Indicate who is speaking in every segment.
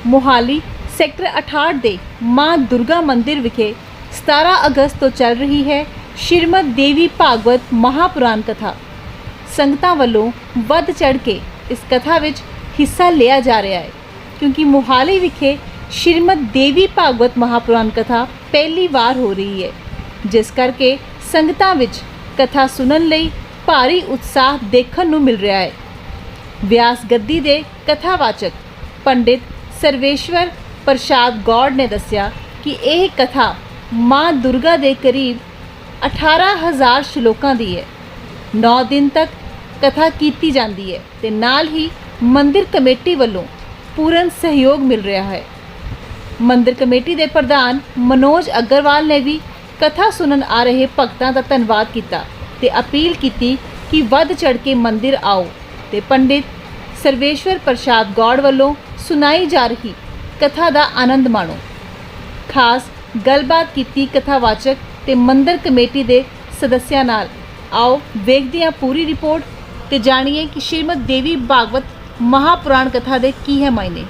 Speaker 1: Mohali sector 68 ਦੇ मां दुर्गा मंदिर विखे 17 अगस्त तो चल रही है श्रीमद देवी भागवत महापुराण कथा। संगतां ਵੱਲੋਂ ਵੱਧ चढ़ के इस कथा विच हिस्सा लिया जा रहा है क्योंकि मोहाली विखे श्रीमद देवी भागवत महापुराण कथा पहली बार हो रही है, जिस करके संगतां विच कथा सुनन लई भारी उत्साह देखण नूं मिल रहा है। व्यास गद्दी दे कथावाचक पंडित सर्वेश्वर प्रसाद गौड़ ने दस्या कि यह कथा मां दुर्गा दे करीब 18,000 श्लोकां दी है। 9 दिन तक कथा कीती जाती है ते नाल ही मंदिर कमेटी वालों पूर्ण सहयोग मिल रहा है। मंदिर कमेटी के प्रधान मनोज अग्रवाल ने भी कथा सुनन आ रहे भगतां दा धन्नवाद किया ते अपील की कि वध चढ़ के मंदिर आओ ते पंडित सर्वेश्वर प्रसाद गौड़ वालों सुनाई जा रही कथा का आनंद माणो। खास गलबात की कथावाचक ते मंदिर कमेटी के सदस्यां नाल। आओ वेखदे हां पूरी रिपोर्ट ते जानिए कि श्रीमद देवी भागवत महापुराण कथा दे की है मायने।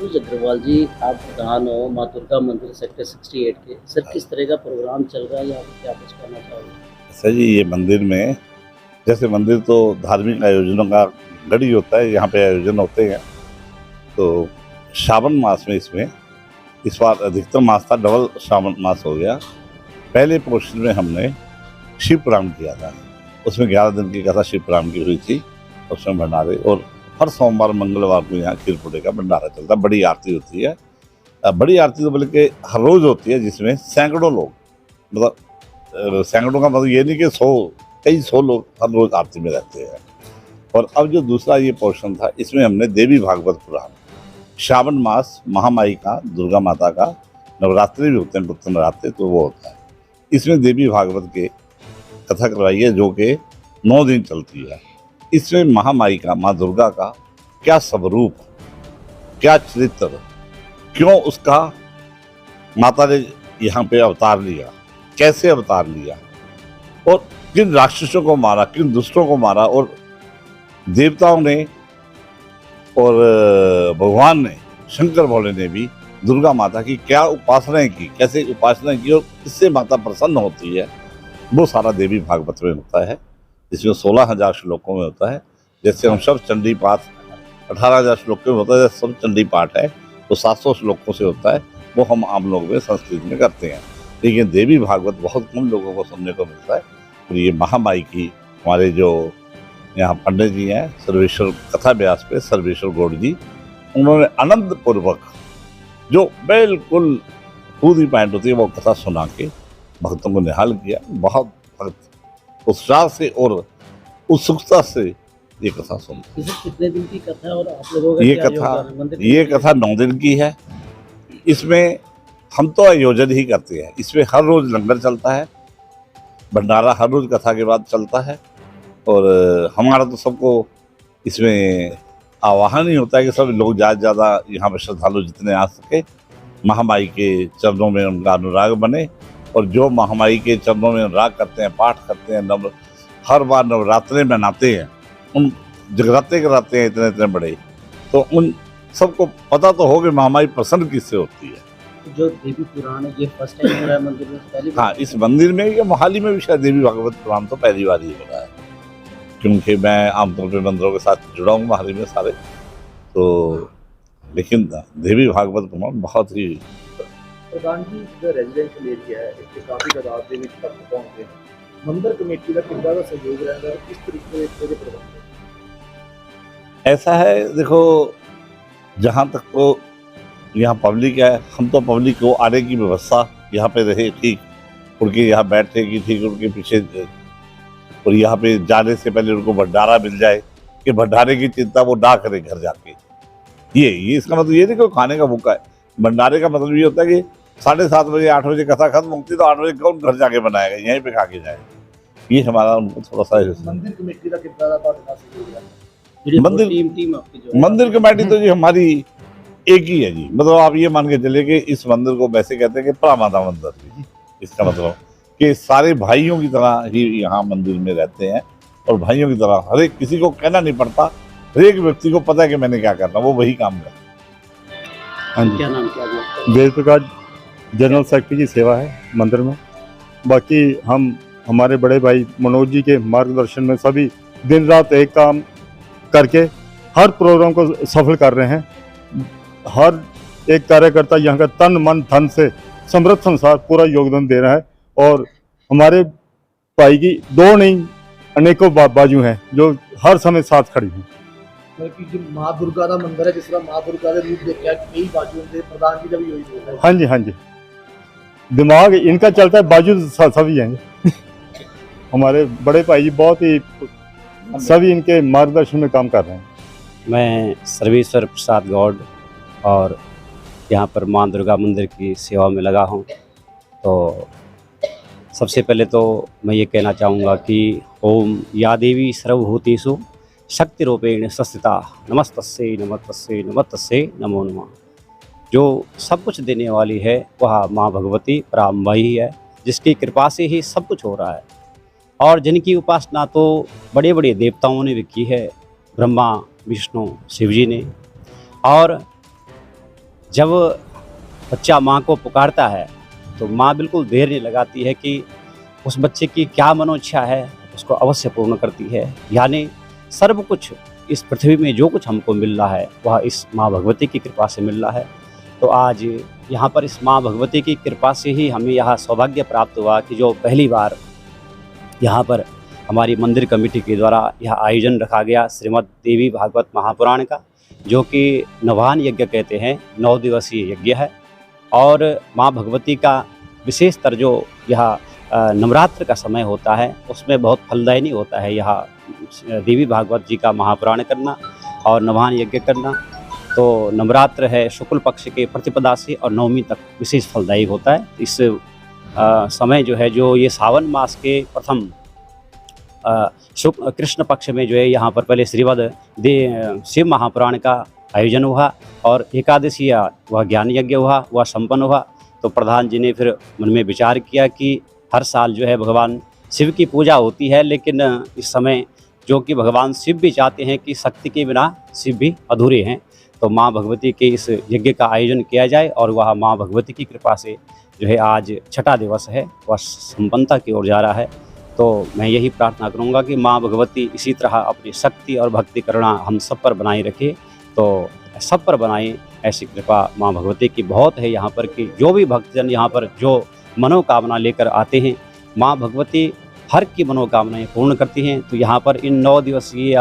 Speaker 2: अग्रवाल जी, आप प्रधान हो माँ दुर्गा मंदिर सेक्टर 68 के। सर, किस तरह का प्रोग्राम चल रहा है, यहाँ पे क्या कुछ करना चाहोगे?
Speaker 3: सर जी, ये मंदिर में जैसे मंदिर तो धार्मिक आयोजनों का गढ़ी होता है, यहाँ पे आयोजन होते हैं। तो श्रावण मास में इस बार अधिकतम मास था, डबल श्रावण मास हो गया। पहले पोर्शन में हमने शिव पुराण किया था, उसमें 11 दिन की कथा शिव पुराण की हुई थी। उसमें भंडारे और हर सोमवार मंगलवार को यहाँ खीरपुड़े का भंडारा चलता है। बड़ी आरती होती है, बड़ी आरती तो बल्कि हर रोज़ होती है, जिसमें सैकड़ों लोग, मतलब सैकड़ों का मतलब ये नहीं कि कई सौ लोग हर रोज़ आरती में रहते हैं। और अब जो दूसरा ये पोर्शन था, इसमें हमने देवी भागवत पुराण, श्रावण मास महामाई का, दुर्गा माता का नवरात्रि भी होते हैं, पुत्र नवरात्रि, तो वो होता है। इसमें देवी भागवत के कथा करवाई है, जो कि 9 दिन चलती है। इसमें महामाई का, माँ दुर्गा का क्या स्वरूप, क्या चरित्र, क्यों उसका माता ने यहाँ पे अवतार लिया, कैसे अवतार लिया, और किन राक्षसों को मारा, किन दुष्टों को मारा, और देवताओं ने और भगवान ने, शंकर भोले ने भी दुर्गा माता की क्या उपासनाएं की, कैसे उपासना की, और किससे माता प्रसन्न होती है, वो सारा देवी भागवत में होता है। जिसमें 16,000 श्लोकों में होता है। जैसे हम सब चंडी पाठ 18,000 श्लोकों में होता है, सब चंडी पाठ है तो 700 श्लोकों से होता है। वो हम आम लोग में संस्कृत में करते हैं, लेकिन देवी भागवत बहुत कम लोगों को सुनने को मिलता है। और ये महामाई की हमारे जो यहाँ पंडित जी हैं, सर्वेश्वर कथा व्यास पे सर्वेश्वर गौड़ जी, उन्होंने आनंद पूर्वक जो बिल्कुल पूरी पॉइंट होती है वो कथा सुना के भक्तों को निहाल किया। बहुत भक्त उत्साह से और उत्सुकता से ये कथा सुनते।
Speaker 2: कितने दिन की कथा है और आप लोगों का
Speaker 3: ये कथा 9 दिन की है। इसमें हम तो आयोजन ही करते हैं। इसमें हर रोज लंगर चलता है, भंडारा हर रोज कथा के बाद चलता है। और हमारा तो सबको इसमें आह्वान ही होता है कि सब लोग ज़्यादा यहाँ पर श्रद्धालु जितने आ सके, महामाई के चरणों में उनका अनुराग बने। और जो महामाई के चरणों में अनुराग करते हैं, पाठ करते हैं, हर बार नवरात्रे मनाते हैं, उन जगराते कराते हैं इतने इतने बड़े, तो उन सबको पता तो हो कि महामाई प्रसन्न किससे होती है।
Speaker 2: जो देवी पुराण है, ये फर्स्ट टाइम हो रहा है मंदिर में, पहली बार?
Speaker 3: हाँ, इस मंदिर में या मोहाली में भी शायद देवी भागवत पुराण तो पहली बार ही हो रहा है, क्योंकि मैं आमतौर पर मंदिरों के साथ जुड़ा हूँ मोहाली में सारे। तो लेकिन देवी भागवत पुराण बहुत ही
Speaker 4: प्रधान जी, जो रेजिडेंशियल एरिया है, इसके काफ़ी तादाद के तक पहुँचते हैं। मंदिर कमेटी का कितना का सहयोग रहता है, किस तरीके से प्रबंध?
Speaker 3: ऐसा है, देखो, जहाँ तक तो यहाँ पब्लिक है, हम तो पब्लिक को आने की व्यवस्था यहाँ पे रहे ठीक, उनके यहाँ बैठने की ठीक, उनके पीछे, और यहाँ पे जाने से पहले उनको भंडारा मिल जाए, कि भंडारे की चिंता वो ना करे घर जाके। ये इसका मतलब ये नहीं कि खाने का भूखा है। भंडारे का मतलब ये होता है कि 7:30 बजे 8 बजे कथा खत्म होती है, तो 8 बजे कौन घर जाके बनाएगा, यहीं पे खा के जाए। ये हमारा उनको थोड़ा सा
Speaker 4: मंदिर कमेटी का कितना
Speaker 3: मंदिर कमेटी तो जी हमारी एक ही है जी। मतलब आप ये मान के चलिए कि इस मंदिर को वैसे कहते हैं कि प्रामाता मंदिर जी। इसका मतलब कि सारे भाइयों की तरह ही यहाँ मंदिर में रहते हैं, और भाइयों की तरह हर एक, किसी को कहना नहीं पड़ता, हर एक व्यक्ति को पता है कि मैंने क्या करना, वो वही काम करता।
Speaker 5: हाँ जी।
Speaker 2: क्या नाम क्या है?
Speaker 5: वेद प्रकाश जनरल सेक्रेटरी की सेवा है मंदिर में। बाकी हम हमारे बड़े भाई मनोज जी के मार्गदर्शन में सभी दिन रात एक काम करके हर प्रोग्राम को सफल कर रहे हैं। हर एक कार्यकर्ता यहाँ का तन मन धन से समृद्ध संसार पूरा योगदान दे रहा है और हमारे भाई की दो नहीं अनेकों बाजू हैं जो हर समय साथ खड़ी हैं।
Speaker 4: मतलब कि जो माँ दुर्गा का मंदिर है, जिस तरह माँ दुर्गा का रूप देखा कई बाजू होंगे, प्रधान जी का भी यही रूप है।
Speaker 5: हाँ जी, हाँ जी, दिमाग इनका चलता है, बाजू सभी हैं। हमारे बड़े भाई जी बहुत ही सभी इनके मार्गदर्शन में काम कर रहे हैं।
Speaker 6: मैं सर्वेश्वर प्रसाद गौड़ और यहाँ पर माँ दुर्गा मंदिर की सेवा में लगा हूँ। तो सबसे पहले तो मैं ये कहना चाहूँगा कि ओम या देवी सर्वभूतेषु शक्ति रूपेण संस्थिता नमस्तस्यै नमस्तस्यै नमस्तस्यै नमो नमः। जो सब कुछ देने वाली है वह माँ भगवती पराम्बाई ही है, जिसकी कृपा से ही सब कुछ हो रहा है। और जिनकी उपासना तो बड़े बड़े देवताओं ने भी की है, ब्रह्मा विष्णु शिव जी ने। और जब बच्चा माँ को पुकारता है तो माँ बिल्कुल देर नहीं लगाती है कि उस बच्चे की क्या मनोइच्छा है उसको अवश्य पूर्ण करती है। यानी सर्व कुछ इस पृथ्वी में जो कुछ हमको मिल रहा है वह इस माँ भगवती की कृपा से मिल रहा है। तो आज यहाँ पर इस माँ भगवती की कृपा से ही हमें यह सौभाग्य प्राप्त हुआ कि जो पहली बार यहाँ पर हमारी मंदिर कमेटी के द्वारा यह आयोजन रखा गया श्रीमद् देवी भागवत महापुराण का, जो कि नवान यज्ञ कहते हैं, 9 दिवसीय यज्ञ है। और माँ भगवती का विशेषतर जो यह नवरात्र का समय होता है उसमें बहुत फलदायी होता है यह देवी भागवत जी का महापुराण करना और नवान यज्ञ करना। तो नवरात्र है शुक्ल पक्ष के प्रतिपदा से और नवमी तक विशेष फलदायी होता है। इस समय जो है जो ये सावन मास के प्रथम कृष्ण पक्ष में जो है यहाँ पर पहले श्रीमद् शिव महापुराण का आयोजन हुआ और एकादशी वह ज्ञान यज्ञ हुआ, वह संपन्न हुआ। तो प्रधान जी ने फिर मन में विचार किया कि हर साल जो है भगवान शिव की पूजा होती है, लेकिन इस समय जो कि भगवान शिव भी चाहते हैं कि शक्ति के बिना शिव भी अधूरे हैं। तो माँ भगवती के इस यज्ञ का आयोजन किया जाए और वह माँ भगवती की कृपा से जो है आज छठा दिवस है वह संपन्नता की ओर जा रहा है। तो मैं यही प्रार्थना करूँगा कि माँ भगवती इसी तरह अपनी शक्ति और भक्ति करुणा हम सब पर बनाए रखे। तो सब पर बनाए ऐसी कृपा माँ भगवती की बहुत है यहाँ पर कि जो भी भक्तजन यहाँ पर जो मनोकामना लेकर आते हैं माँ भगवती हर की मनोकामनाएं पूर्ण करती हैं। तो यहाँ पर इन 9 दिवसीय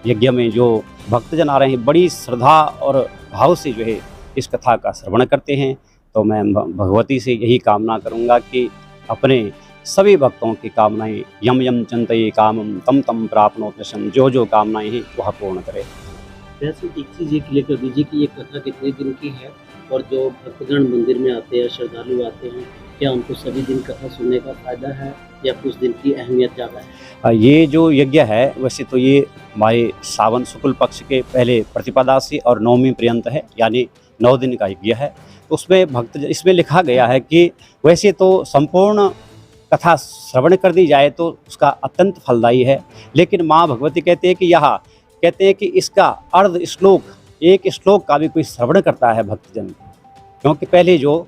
Speaker 6: यज्ञ में जो भक्तजन आ रहे हैं बड़ी श्रद्धा और भाव से जो है इस कथा का श्रवण करते हैं। तो मैं भगवती से यही कामना करूँगा कि अपने सभी भक्तों की कामनाएं यम यम चिंतये कामम तम तम प्राप्नोति शम, जो कामनाएं हैं वह पूर्ण करे।
Speaker 2: वैसे एक चीज़ ये क्लियर कर दीजिए कि ये कथा कितने दिन की है और जो भक्तगण मंदिर में आते हैं, श्रद्धालु आते हैं, क्या उनको सभी दिन कथा सुनने का फायदा है या कुछ दिन की अहमियत ज़्यादा है?
Speaker 6: ये जो यज्ञ है वैसे तो ये हमारे सावन शुक्ल पक्ष के पहले प्रतिपदा से और नवमी पर्यंत है, यानी 9 दिन का यज्ञ है। तो उसमें भक्त इसमें लिखा गया है कि वैसे तो संपूर्ण कथा श्रवण कर दी जाए तो उसका अत्यंत फलदायी है, लेकिन माँ भगवती कहते हैं कि इसका अर्ध श्लोक, एक श्लोक का भी कोई श्रवण करता है भक्तजन, क्योंकि पहले जो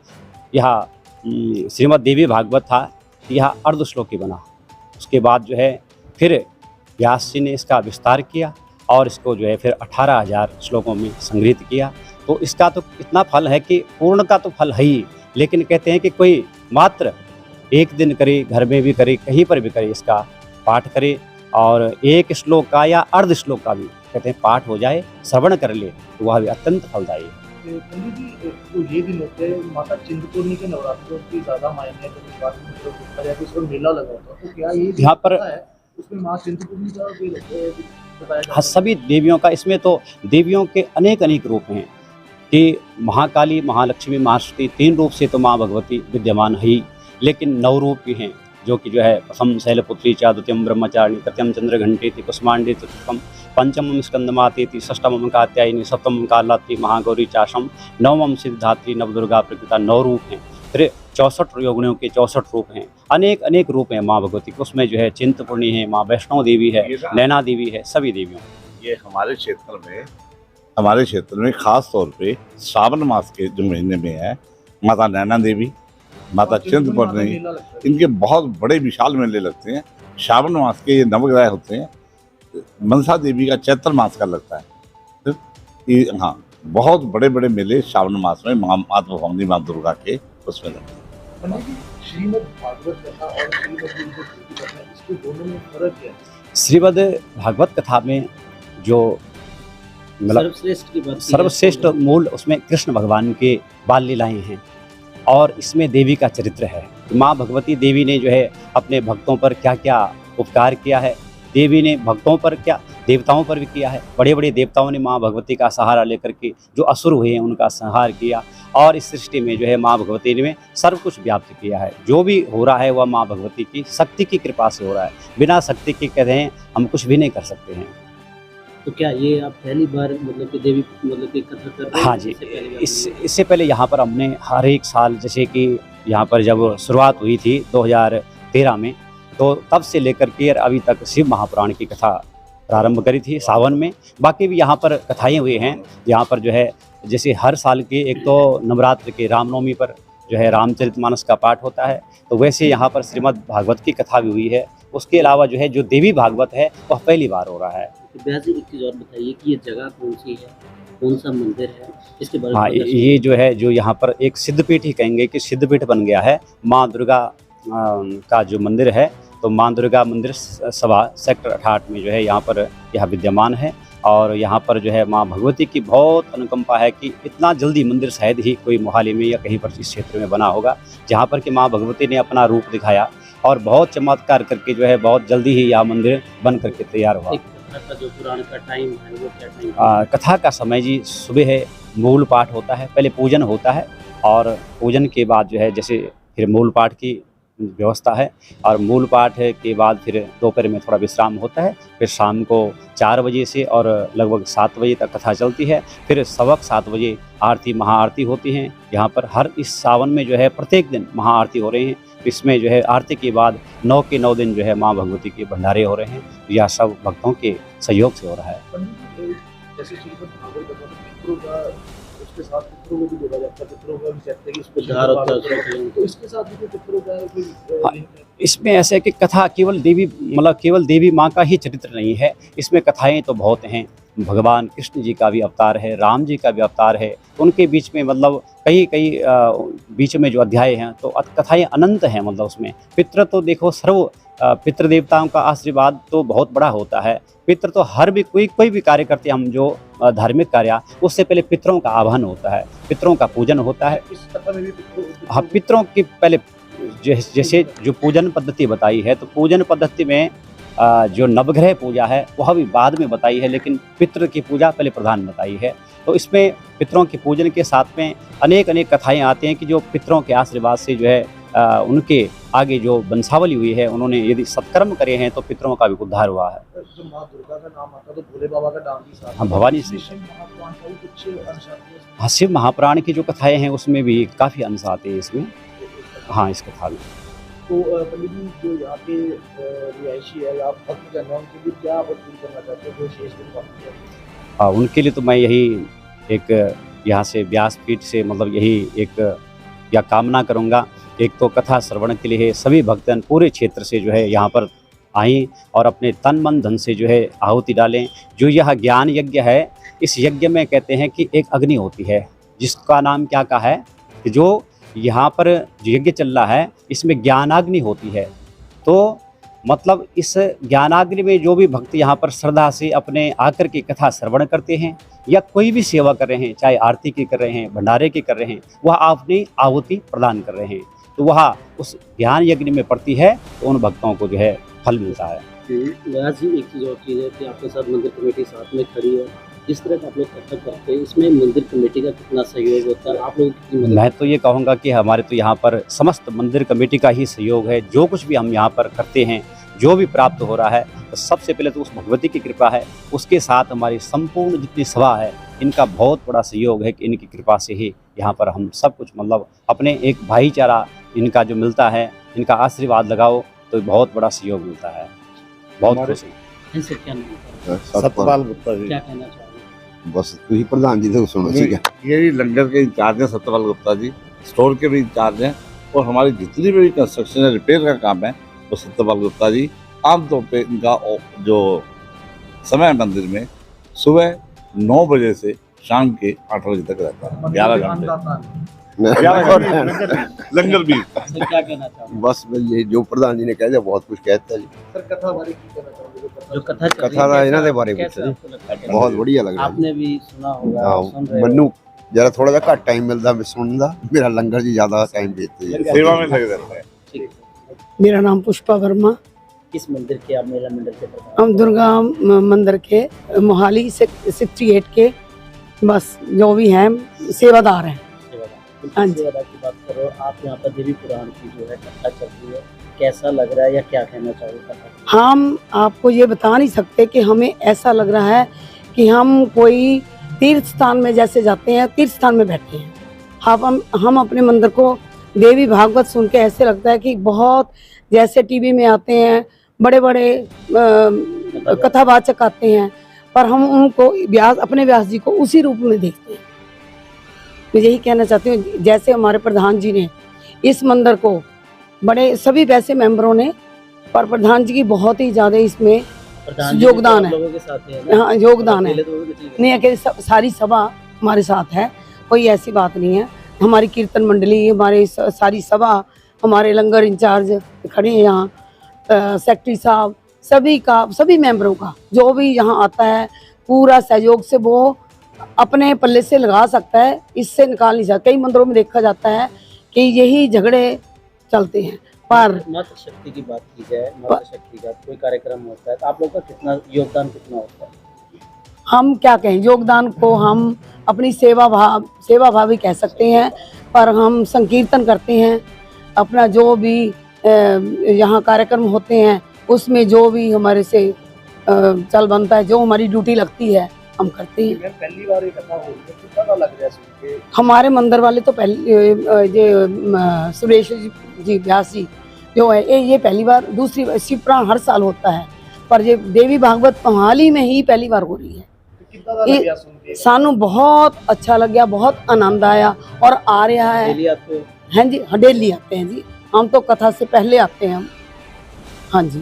Speaker 6: यह श्रीमद् देवी भागवत था यह अर्ध श्लोकी बना। उसके बाद जो है फिर व्यास जी ने इसका विस्तार किया और इसको जो है फिर 18,000 श्लोकों में संग्रहित किया। तो इसका तो इतना फल है कि पूर्ण का तो फल है ही, लेकिन कहते हैं कि कोई मात्र एक दिन करे, घर में भी करे, कहीं पर भी करे, इसका पाठ करे और एक श्लोक का या अर्ध श्लोक का भी कहते हैं पाठ हो जाए, श्रवण कर ले तो वह भी अत्यंत फलदायी है।
Speaker 4: पंडित जी, तो ये दिन होते हैं माता चिंतपूर्णी के नवरात्रों की ज़्यादा मायने है, तो मेला लगा होता है, तो क्या ये
Speaker 6: यहाँ पर
Speaker 4: उसमें माँ चिंतपूर्णी का भी बताया जाता है?
Speaker 6: सभी देवियों का, इसमें तो देवियों के अनेक रूप हैं कि महाकाली, महालक्ष्मी, महासरस्वती 3 रूप से तो माँ भगवती विद्यमान है, लेकिन 9 रूप भी हैं जो कि जो है प्रथम शैलपुत्री च, द्वितीयम ब्रह्मचारिणी, तृतीयम चंद्रघंटेति, कुष्मांडी, चतुर्थम पंचमम स्कंदमातेति, षष्ठमम कात्यायनी, सप्तमम कालात्री, महागौरी चाशम, नवमम सिद्धात्री, नवदुर्गा प्रकृता। 9 रूप हैं। फिर 64 योगिनियों के 64 रूप हैं, अनेक रूप हैं माँ भगवती के। उसमें जो है चिंतपूर्णी है, माँ वैष्णो देवी है, नैना देवी है, सभी देवियों।
Speaker 3: ये हमारे क्षेत्र में हमारे क्षेत्र में खास तौर पे श्रावण मास के जो महीने में है, माता नैना देवी, माता चिंतपूर्णी,
Speaker 4: मेला लगता है।
Speaker 3: इनके बहुत बड़े विशाल मेले लगते हैं। श्रावण मास के ये नवग्रह होते हैं। मनसा देवी का चैत्र मास का लगता है। तो ये हाँ, बहुत बड़े बड़े मेले श्रावण मास में माता भवानी माँ दुर्गा के उसमें लगते हैं।
Speaker 4: पंडित जी, श्रीमद् भागवत कथा और श्रीमद् देवी कथा, इसके दोनों में फर्क क्या है?
Speaker 6: श्रीमद् भागवत कथा में जो मतलब
Speaker 2: सर्वश्रेष्ठ की बात की है,
Speaker 6: सर्वश्रेष्ठ
Speaker 2: तो
Speaker 6: मूल उसमें कृष्ण भगवान के बाल लीलाएं हैं और इसमें देवी का चरित्र है। माँ भगवती देवी ने जो है अपने भक्तों पर क्या क्या उपकार किया है, देवी ने भक्तों पर क्या देवताओं पर भी किया है। बड़े बड़े देवताओं ने माँ भगवती का सहारा लेकर के जो असुर हुए हैं उनका संहार किया और इस सृष्टि में जो है माँ भगवती ने सब कुछ व्याप्त किया है। जो भी हो रहा है वह माँ भगवती की शक्ति की कृपा से हो रहा है। बिना शक्ति के कहते हैं हम कुछ भी नहीं कर सकते हैं।
Speaker 2: तो क्या ये आप पहली बार मतलब कि देवी मतलब कि कथा कर रहे हैं?
Speaker 6: हाँ जी,
Speaker 2: इससे पहले भी
Speaker 6: इससे पहले यहाँ पर हमने हर एक साल, जैसे कि यहाँ पर जब शुरुआत हुई थी 2013 में, तो तब से लेकर के अभी तक शिव महापुराण की कथा प्रारंभ करी थी सावन में। बाकी भी यहाँ पर कथाएँ हुई हैं। यहाँ पर जो है जैसे हर साल के एक तो नवरात्र के रामनवमी पर जो है रामचरितमानस का पाठ होता है, तो वैसे यहाँ पर श्रीमद् भागवत की कथा भी हुई है। उसके अलावा जो है जो देवी भागवत है वह पहली बार हो रहा है।
Speaker 2: तो ब्यास जी, एक चीज़ और बताइए कि ये जगह कौन सी है, कौन सा मंदिर है, इसके बारे में
Speaker 6: हाँ,
Speaker 2: बताइए।
Speaker 6: ये जो है जो यहाँ पर एक सिद्धपीठ ही कहेंगे कि सिद्धपीठ बन गया है। माँ दुर्गा का जो मंदिर है, तो माँ दुर्गा मंदिर सभा सेक्टर 68 में जो है यहाँ पर यह विद्यमान है। और यहाँ पर जो है माँ भगवती की बहुत अनुकंपा है कि इतना जल्दी मंदिर शायद ही कोई मोहाली में या कहीं पर इस क्षेत्र में बना होगा, जहाँ पर कि माँ भगवती ने अपना रूप दिखाया और बहुत चमत्कार करके जो है बहुत जल्दी ही यह मंदिर बन करके तैयार हुआ।
Speaker 2: एक कथा का जो पुराण का टाइम है वो क्या टाइम है?
Speaker 6: कथा का समय जी सुबह है, मूल पाठ होता है, पहले पूजन होता है और पूजन के बाद जो है जैसे फिर मूल पाठ की व्यवस्था है और मूल पाठ के बाद फिर दोपहर में थोड़ा विश्राम होता है। फिर शाम को 4 बजे से और लगभग 7 बजे तक कथा चलती है। फिर सवक 7 बजे आरती महाआरती होती हैं। यहाँ पर हर इस सावन में जो है प्रत्येक दिन महाआरती हो रही हैं। इसमें जो है आरती के बाद 9 के 9 दिन जो है माँ भगवती के भंडारे हो रहे हैं। यह सब भक्तों के सहयोग से हो रहा है।
Speaker 4: पंडित जी, जैसे श्रीमद् भागवत कथा में पितरों का, उसके साथ पितरों को भी जोड़ा जाता है, पितरों का भी कहते हैं कि इसको
Speaker 2: उद्धार होता है
Speaker 4: श्रीमद् भागवत
Speaker 2: उसमें।
Speaker 4: कथा, तो इसके साथ भी कोई पितरों का कोई
Speaker 6: हाँ,
Speaker 4: लिंक है?
Speaker 6: इसमें ऐसे है कि कथा केवल देवी मतलब केवल देवी माँ का ही चरित्र नहीं है, इसमें कथाएं तो बहुत हैं। भगवान कृष्ण जी का भी अवतार है, राम जी का भी अवतार है, उनके बीच में मतलब कई बीच में जो अध्याय हैं तो कथाएं अनंत हैं। मतलब उसमें पितृ तो देखो सर्व पितृ देवताओं का आशीर्वाद तो बहुत बड़ा होता है। पितृ तो हर भी कोई भी कार्य करते हैं हम जो धार्मिक कार्य, उससे पहले पितरों का आह्वान होता है, पितरों का पूजन होता है।
Speaker 4: इस कथा में भी पितरों
Speaker 6: हाँ, पितरों की पहले जैसे जो पूजन पद्धति बताई है, तो पूजन पद्धति में जो नवग्रह पूजा है वह भी बाद में बताई है, लेकिन पितृ की पूजा पहले प्रधान बताई है। तो इसमें पितरों के पूजन के साथ में अनेक कथाएं आती हैं कि जो पितरों के आशीर्वाद से जो है उनके आगे जो वंशावली हुई है, उन्होंने यदि सत्कर्म करे हैं तो पितरों का भी उद्धार हुआ है।
Speaker 4: जो माँ दुर्गा का नाम आता है तो भोले बाबा का नाम भी साथ
Speaker 6: हाँ, भवानी से।
Speaker 4: शिव महापुराण का भी कुछ अंश आते हैं
Speaker 6: हाँ, शिव महापुराण की जो कथाएं हैं उसमें भी काफ़ी अंश आते हैं इसमें। हाँ, इस कथा में
Speaker 4: तो पंडित जी, जो यहाँ के रिहायशी है या भक्त जन हैं, उनके लिए क्या आप अपील करना चाहते हो जो शेष दिन बाकी है?
Speaker 6: उनके लिए तो मैं यही एक यहाँ से व्यासपीठ से मतलब यही एक या कामना करूँगा। एक तो कथा श्रवण के लिए सभी भक्तजन पूरे क्षेत्र से जो है यहाँ पर आएँ और अपने तन मन धन से जो है आहुति डालें। जो यह ज्ञान यज्ञ है, इस यज्ञ में कहते हैं कि एक अग्नि होती है जिसका नाम क्या का है कि जो यहाँ पर जो यज्ञ चल रहा है इसमें ज्ञानाग्नि होती है। तो मतलब इस ज्ञानाग्नि में जो भी भक्त यहाँ पर श्रद्धा से अपने आकर के कथा श्रवण करते हैं या कोई भी सेवा कर रहे हैं, चाहे आरती की कर रहे हैं, भंडारे की कर रहे हैं, वह अपनी आहुति प्रदान कर रहे हैं, तो वह उस ज्ञान यज्ञ में पड़ती है, तो उन भक्तों को जो है फल मिलता है।
Speaker 2: व्यास जी, एक चीज़ और चीज़ है कि आपके साथ मंदिर कमेटी साथ में खड़ी है, जिस तरह का आप लोग कथा करते हैं इसमें मंदिर कमेटी का कितना सहयोग होता है, आप लोगों की कितनी मदद?
Speaker 6: मैं तो ये कहूँगा कि हमारे तो यहाँ पर समस्त मंदिर कमेटी का ही सहयोग है। जो कुछ भी हम यहाँ पर करते हैं, जो भी प्राप्त हो रहा है, तो सबसे पहले तो उस भगवती की कृपा है, उसके साथ हमारी संपूर्ण जितनी सभा है इनका बहुत बड़ा सहयोग है कि इनकी कृपा से ही यहाँ पर हम सब कुछ मतलब अपने एक भाईचारा इनका जो मिलता है, इनका आशीर्वाद लगाओ तो बहुत बड़ा सहयोग मिलता है। बहुत खुश हूँ।
Speaker 2: इनसे क्या नहीं
Speaker 3: सतपाल गुप्ता जी।
Speaker 2: क्या कहना चाहोगे?
Speaker 7: बस ਤੁਸੀਂ प्रधान जी से सुनो ठीक है।
Speaker 3: ये भी लंगर के इंचार्ज हैं सत्यपाल गुप्ता जी, स्टोर के भी इंचार्ज हैं, और हमारी जितनी भी कंस्ट्रक्शन है, रिपेयर का काम है, वो सत्यपाल गुप्ता जी। आमतौर पे इनका जो समय है मंदिर में सुबह 9 बजे से शाम के 8 बजे तक रहता है, 11 घंटे। लंगर भी
Speaker 2: तो क्या कहना चाहोगे?
Speaker 7: बस ये जो प्रधान जी ने कह दिया बहुत कुछ कहता जी।
Speaker 4: सर कथा बारे की कहना चाहोगे
Speaker 2: जो कथा चल रही
Speaker 7: कथा
Speaker 2: है,
Speaker 7: का इन्हों के
Speaker 2: कैसा-
Speaker 7: बारे
Speaker 2: कैसा
Speaker 7: पूछा
Speaker 2: आपको लगता है?
Speaker 7: बहुत बढ़िया लग रहा है
Speaker 2: आपने भी सुना होगा,
Speaker 7: हाँ,
Speaker 2: सुन रहे हो।
Speaker 7: मनु जरा थोड़ा सा घट टाइम मिलता मैं सुनदा, मेरा लंगर जी ज्यादा टाइम देते हैं
Speaker 3: सेवा में लगे रहते हैं।
Speaker 2: ठीक।
Speaker 8: मेरा नाम पुष्पा वर्मा।
Speaker 2: किस मंदिर के आप मेला मंडल के प्रधान?
Speaker 8: हम दुर्गा मंदिर के मोहाली 68 के बस जो भी हैं सेवादार हैं।
Speaker 2: सेवादार।
Speaker 8: हाँ जी।
Speaker 2: सेवादार की बात करो, आप यहाँ पर देवी पुराण की जो है कथा चल रही है, कैसा लग रहा है या क्या कहना चाहोगे कथा?
Speaker 8: हम आपको ये बता नहीं सकते कि हमें ऐसा लग रहा है कि हम कोई तीर्थ स्थान में जैसे जाते हैं, तीर्थ स्थान में बैठे हैं। हम अपने मंदिर को देवी भागवत सुन के ऐसे लगता है कि बहुत जैसे टीवी में आते हैं बड़े बड़े कथावाचक आते हैं, पर हम उनको अपने व्यास जी को उसी रूप में देखते हैं। मैं यही कहना चाहती हूँ, जैसे हमारे प्रधान जी ने इस मंदिर को बड़े सभी वैसे मेंबरों ने, पर प्रधान जी की बहुत ही ज़्यादा इसमें
Speaker 2: प्रधान जी
Speaker 8: योगदान
Speaker 2: तो आप
Speaker 8: है।
Speaker 2: लोगों के साथ ही है ना?
Speaker 8: हाँ, योगदान है।
Speaker 2: अकेले तो वो भी ठीक है।
Speaker 8: नहीं अकेले सारी सभा हमारे साथ है, कोई ऐसी बात नहीं है। हमारी कीर्तन मंडली, हमारी सारी सभा, हमारे लंगर इंचार्ज खड़े हैं यहाँ, सेक्रेटरी साहब, सभी मेंबरों का जो भी यहाँ आता है पूरा सहयोग से वो अपने पल्ले से लगा सकता है, इससे निकाल नहीं सकता। कई मंदिरों में देखा जाता है कि यही झगड़े चलते हैं, पर
Speaker 2: मातृ शक्ति की बात की जाए, मातृ शक्ति का कोई कार्यक्रम होता है तो आप लोग का कितना योगदान कितना होता है?
Speaker 8: हम क्या कहें, योगदान को हम अपनी सेवा भाव ही कह सकते हैं, पर हम संकीर्तन करते हैं। अपना जो भी यहाँ कार्यक्रम होते हैं उसमें जो भी हमारे से चल बनता है, जो हमारी ड्यूटी लगती है हम करते हैं।
Speaker 4: मैं पहली बार ये कथा हो रही है, कितना लग रहा है सुन के?
Speaker 8: हमारे मंदिर वाले तो पहले सुरेश जी व्यास जी जो है ये पहली बार, दूसरी शिवपुराण हर साल होता है, पर ये देवी भागवत मोहाली में ही पहली बार हो रही है।
Speaker 4: कितना लग गया सुन के?
Speaker 8: सानू बहुत अच्छा लग गया, बहुत आनंद आया और आ रहा है।
Speaker 2: डेली आपको
Speaker 8: हाँ जी, डेली आते हैं जी, हम तो कथा से पहले आते हैं हम। हाँ जी,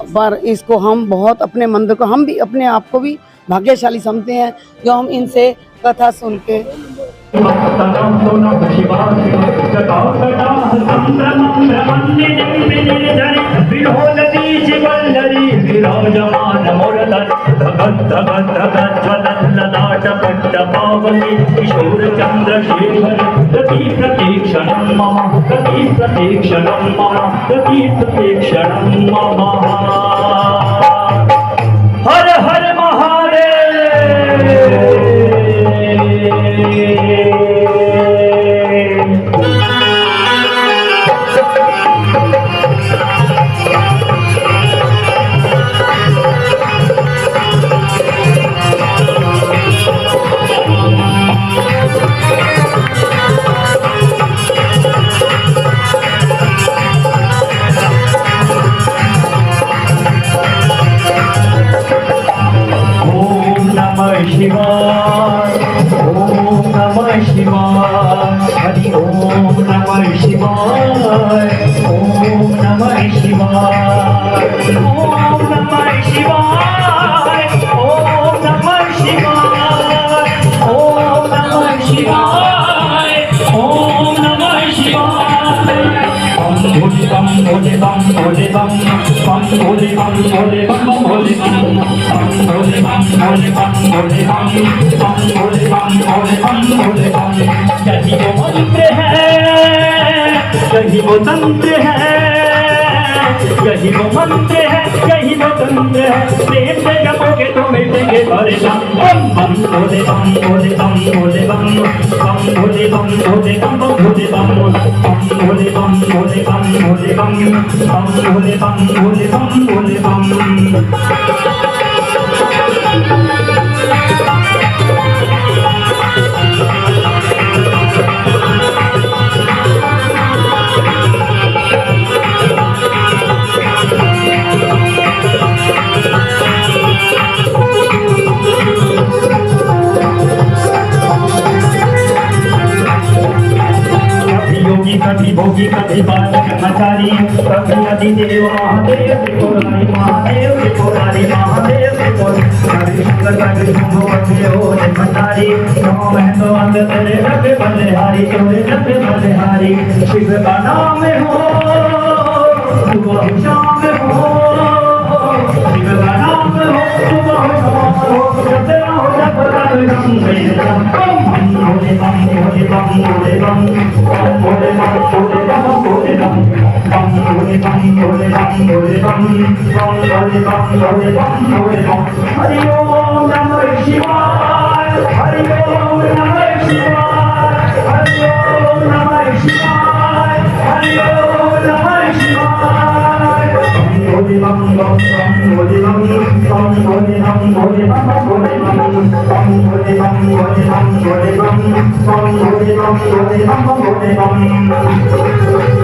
Speaker 8: पर इसको हम बहुत अपने मंदिर को, हम भी अपने आप को भी भाग्यशाली समझते हैं जो हम इनसे कथा सुन के
Speaker 9: हर हर यही वो तंत्र है, यही वो मंत्र है, यही वो तंत्र है। प्रेम से जपोगे तो मिलेंगे सारे बम बम भोले बम भोले बम भोले बम बम भोले बम भोले बम भोले बम भोले बम भोले बम भोले बम भोले बम भोले बम भोले बम। कभी भोगी कभी बाल ब्रह्मचारी कभी अधिदेव महादेव त्रिपुरारी महादेव त्रिपुरारी महादेव त्रिपुरारी कभी शंकर कभी शंभु कभी ओम भंडारी नमो महतो अंग तेरे रब बलिहारी तोरे रब बलिहारी शिव का नाम हो सुबह शाम हो शिव का नाम हो सुबह शाम हो जब हो जब तक हम भोले बम भोले बम भोले बम भोले बम भोले बम भोले बम भोले बम भोले बम भोले बम भोले बम भोले बम भोले बम भोले बम हरि ओम नमः शिवाय हरि ओम नमः शिवाय हरि ओम नमः शिवाय हरि ओम नमः शिवाय भोले बम बम भोले बम भोले बम भोले बम भोले बम भोले बम भोले बम भोले बम भोले बम भोले बम भोले बम